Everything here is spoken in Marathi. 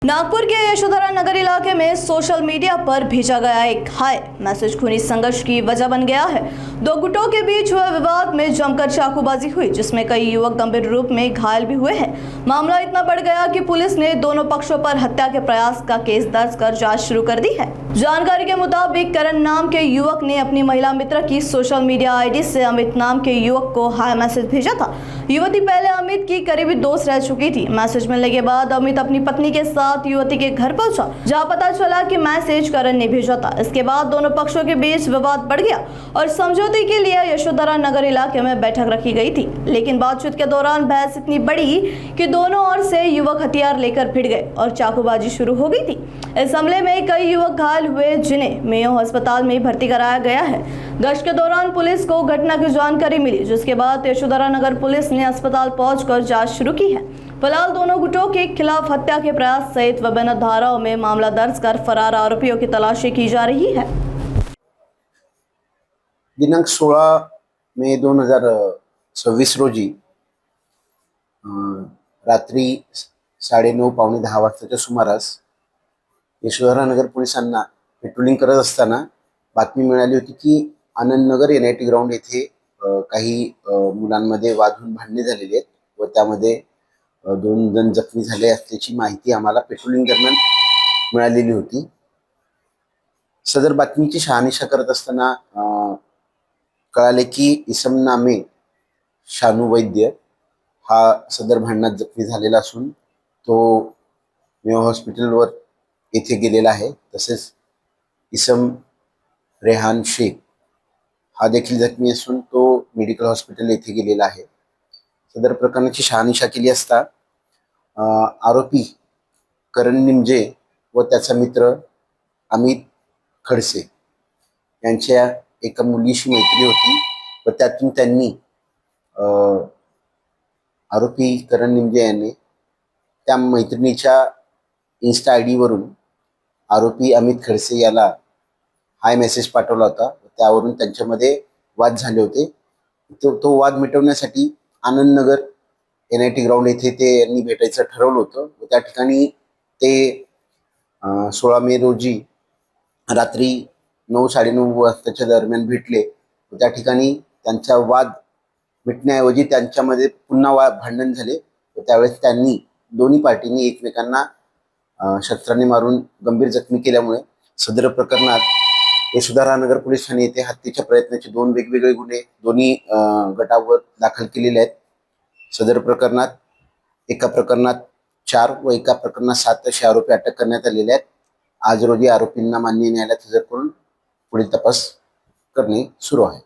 नागपुर के यशोधरा नगर इलाके में सोशल मीडिया पर भेजा गया एक हाय मैसेज खूनी संघर्ष की वजह बन गया है। दो गुटों के बीच हुए विवाद में जमकर चाकूबाजी हुई, जिसमें कई युवक गंभीर रूप में घायल भी हुए हैं। मामला इतना बढ़ गया कि पुलिस ने दोनों पक्षों पर हत्या के प्रयास का केस दर्ज कर जांच शुरू कर दी है। जानकारी के मुताबिक करण नाम के युवक ने अपनी महिला मित्र की सोशल मीडिया आईडी से अमित नाम के युवक को हाय मैसेज भेजा था। युवती पहले अमित की करीबी दोस्त रह चुकी थी। मैसेज मिलने के बाद अमित अपनी पत्नी के साथ युवती के घर पहुंचा, जहां पता चला कि मैसेज करण ने भेजा था। इसके बाद दोनों पक्षों के बीच विवाद बढ़ गया और समझौते के लिए यशोधरा नगर इलाके में बैठक रखी गई थी। लेकिन बातचीत के दौरान बहस इतनी बढ़ी कि दोनों ओर से युवक हथियार लेकर भिड़ गए और चाकूबाजी शुरू हो गई थी। इस हमले में कई युवक घायल हुए, जिन्हें मेयो अस्पताल में भर्ती कराया गया है। गश्त के दौरान पुलिस को घटना की जानकारी मिली, जिसके बाद यशोधरा नगर पुलिस ने अस्पताल पहुंचकर जांच शुरू की है। फिलहाल दोनों गुटों के खिलाफ हत्या के प्रयास सहित विभिन्न धाराओं में मामला दर्ज कर फरार आरोपियों की तलाशी की जा रही है। दिनांक 16 मे 2026 रोजी रात्री 9:30 पावणे 10 वाजताच्या सुमारास यशोधरा नगर पोलिसांना पेट्रोलिंग करत असताना बातमी मिळाली होती की आनंदनगर NIT ग्राउंड येथे काही मुलांमध्ये वाद होऊन भांडणे झालेली आहेत व त्यामध्ये 2 जण जखमी झाले असल्याची माहिती आम्हाला पेट्रोलिंग दरम्यान मिळालेली होती। सदर बातमीची शहानिशा करत असताना कळाले की इसम नामे शानू वैद्य हा सदर भांडणात जखमी झालेला असून तो मेयो हॉस्पिटलवर येथे गेलेला आहे। तसेच इसम रेहान शेख हा देखील जखमी असून तो मेडिकल हॉस्पिटल येथे गेलेला आहे। सदर प्रकरणाची शहानिशा केली असता आरोपी करण निमजे व त्याचा मित्र अमित खडसे यांच्या एका मुलीशी मैत्री होती व त्यातून त्यांनी आरोपी करण निमजे यांनी त्या मैत्रिणीच्या इन्स्टा ID वरून आरोपी अमित खडसे याला हाय मेसेज पाठवला होता। त्यावरून त्यांच्यामध्ये वाद झाले होते। तो वाद मिटवण्यासाठी आनंदनगर NIT ग्राउंड येथे ते यांनी भेटायचं ठरवलं होतं व त्या ठिकाणी ते 16 मे रोजी रात्री 9-9:30 वाजताच्या दरम्यान भेटले व त्या ठिकाणी त्यांचा वाद मिटण्याऐवजी त्यांच्यामध्ये पुन्हा भांडण झाले व त्यावेळेस त्यांनी दोन्ही पार्टींनी एकमेकांना शस्त्राने मारून गंभीर जखमी केल्यामुळे सदर प्रकरणात यशोधरा नगर पोलीस ठाणे येथे हत्येच्या प्रयत्नाचे 2 वेगवेगळे गुन्हे दोन्ही गटावर दाखल केलेले आहेत। सदर प्रकरणात एका प्रकरणात 4 व एका प्रकरणात 7 असे आरोपी अटक करण्यात आलेले आहेत। आज रोजी आरोपींना माननीय न्यायालयात हजर करून पुढील तपास करणे सुरू आहे।